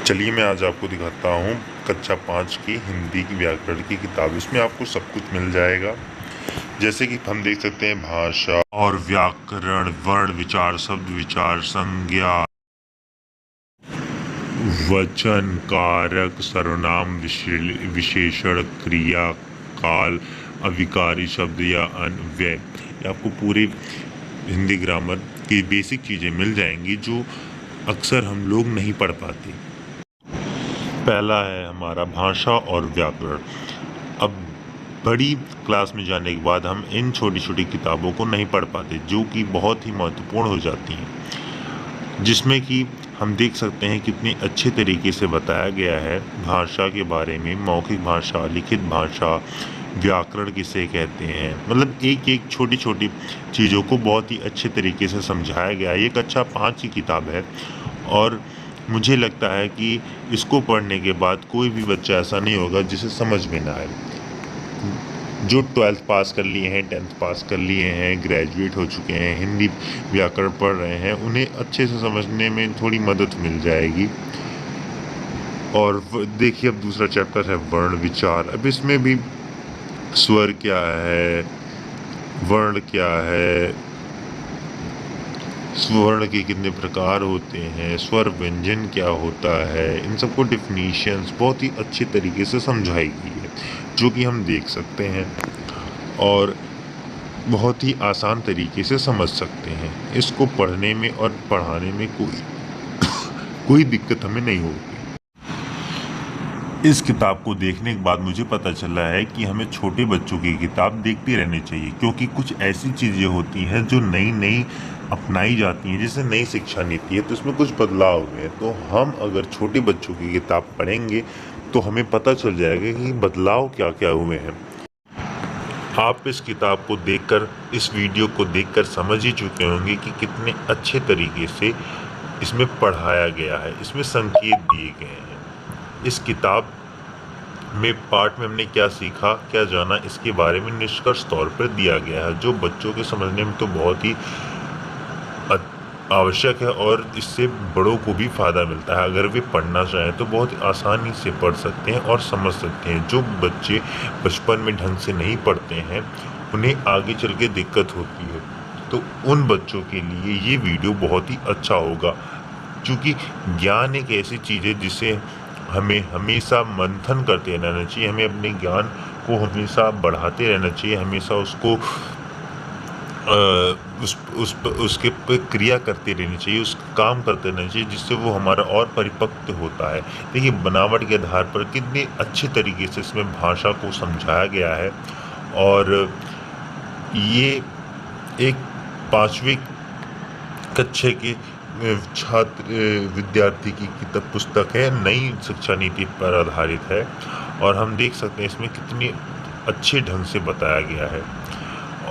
चलिए मैं आज आपको दिखाता हूँ कक्षा 5 की हिंदी की व्याकरण की किताब। इसमें आपको सब कुछ मिल जाएगा। जैसे कि हम देख सकते हैं भाषा और व्याकरण, वर्ण विचार, शब्द विचार, संज्ञा, वचन, कारक, सर्वनाम, विशेषण, क्रिया, काल, अविकारी शब्द या अन्वय। आपको पूरे हिंदी ग्रामर की बेसिक चीज़ें मिल जाएंगी जो अक्सर हम लोग नहीं पढ़ पाते। पहला है हमारा भाषा और व्याकरण। अब बड़ी क्लास में जाने के बाद हम इन छोटी छोटी किताबों को नहीं पढ़ पाते जो कि बहुत ही महत्वपूर्ण हो जाती हैं, जिसमें कि हम देख सकते हैं कितने अच्छे तरीके से बताया गया है भाषा के बारे में। मौखिक भाषा, लिखित भाषा, व्याकरण किसे कहते हैं, मतलब एक एक छोटी छोटी चीज़ों को बहुत ही अच्छे तरीके से समझाया गया है। ये कक्षा 5 की किताब है और मुझे लगता है कि इसको पढ़ने के बाद कोई भी बच्चा ऐसा नहीं होगा जिसे समझ में ना आए। जो 12th पास कर लिए हैं, 10th पास कर लिए हैं, ग्रेजुएट हो चुके हैं, हिंदी व्याकरण पढ़ रहे हैं, उन्हें अच्छे से समझने में थोड़ी मदद मिल जाएगी। और देखिए अब दूसरा चैप्टर है वर्ण विचार। अब इसमें भी स्वर क्या है, वर्ण क्या है, स्वर्ण के कितने प्रकार होते हैं, स्वर व्यंजन क्या होता है, इन सबको डिफिनीशंस बहुत ही अच्छे तरीके से समझाई गई है जो कि हम देख सकते हैं और बहुत ही आसान तरीके से समझ सकते हैं। इसको पढ़ने में और पढ़ाने में कोई दिक्कत हमें नहीं होगी। इस किताब को देखने के बाद मुझे पता चला है कि हमें छोटे बच्चों की किताब देखती रहनी चाहिए, क्योंकि कुछ ऐसी चीज़ें होती हैं जो नई नई अपनाई जाती हैं, जैसे नई शिक्षा नीति है तो इसमें कुछ बदलाव हुए हैं। तो हम अगर छोटे बच्चों की किताब पढ़ेंगे तो हमें पता चल जाएगा कि बदलाव क्या क्या हुए हैं। आप इस किताब को देखकर, इस वीडियो को देखकर समझ ही चुके होंगे कि कितने अच्छे तरीके से इसमें पढ़ाया गया है, इसमें संकेत दिए गए हैं। इस किताब में पाठ में हमने क्या सीखा, क्या जाना, इसके बारे में निष्कर्ष तौर पर दिया गया है, जो बच्चों के समझने में तो बहुत ही आवश्यक है और इससे बड़ों को भी फ़ायदा मिलता है। अगर वे पढ़ना चाहें तो बहुत आसानी से पढ़ सकते हैं और समझ सकते हैं। जो बच्चे बचपन में ढंग से नहीं पढ़ते हैं उन्हें आगे चल के दिक्कत होती है, तो उन बच्चों के लिए ये वीडियो बहुत ही अच्छा होगा, क्योंकि ज्ञान एक ऐसी चीज़ है जिसे हमें हमेशा मंथन करते रहना चाहिए। हमें अपने ज्ञान को हमेशा बढ़ाते रहना चाहिए, हमेशा उसको उसके पे क्रिया करते रहनी चाहिए, उस काम करते रहना चाहिए, जिससे वो हमारा और परिपक्व होता है। देखिए बनावट के आधार पर कितने अच्छे तरीके से इसमें भाषा को समझाया गया है और ये एक 5वीं कक्षा के विद्यार्थी की किताब पुस्तक है, नई शिक्षा नीति पर आधारित है और हम देख सकते हैं इसमें कितनी अच्छे ढंग से बताया गया है।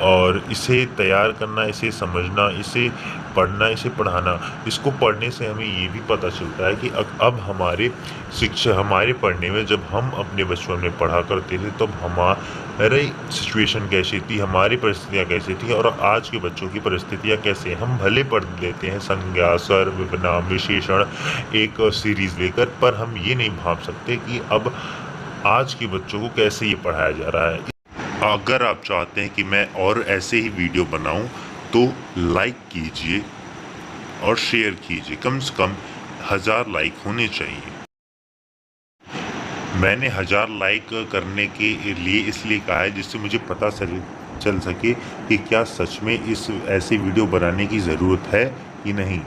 और इसे तैयार करना, इसे समझना, इसे पढ़ना, इसे पढ़ाना, इसको पढ़ने से हमें ये भी पता चलता है कि अब हमारे शिक्षा, हमारे पढ़ने में जब हम अपने बचपन में पढ़ा करते थे तब हमारी सिचुएशन कैसी थी, हमारी परिस्थितियाँ कैसी थी और आज के बच्चों की परिस्थितियाँ कैसे हैं। हम भले पढ़ लेते हैं संज्ञा, सर्व, विनाम, विशेषण एक सीरीज़ लेकर, पर हम ये नहीं भाप सकते कि अब आज के बच्चों को कैसे ये पढ़ाया जा रहा है। अगर आप चाहते हैं कि मैं और ऐसे ही वीडियो बनाऊं तो लाइक कीजिए और शेयर कीजिए। कम से कम 1000 लाइक होने चाहिए। मैंने 1000 लाइक करने के लिए इसलिए कहा है जिससे मुझे पता चल सके कि क्या सच में इस ऐसे वीडियो बनाने की ज़रूरत है कि नहीं।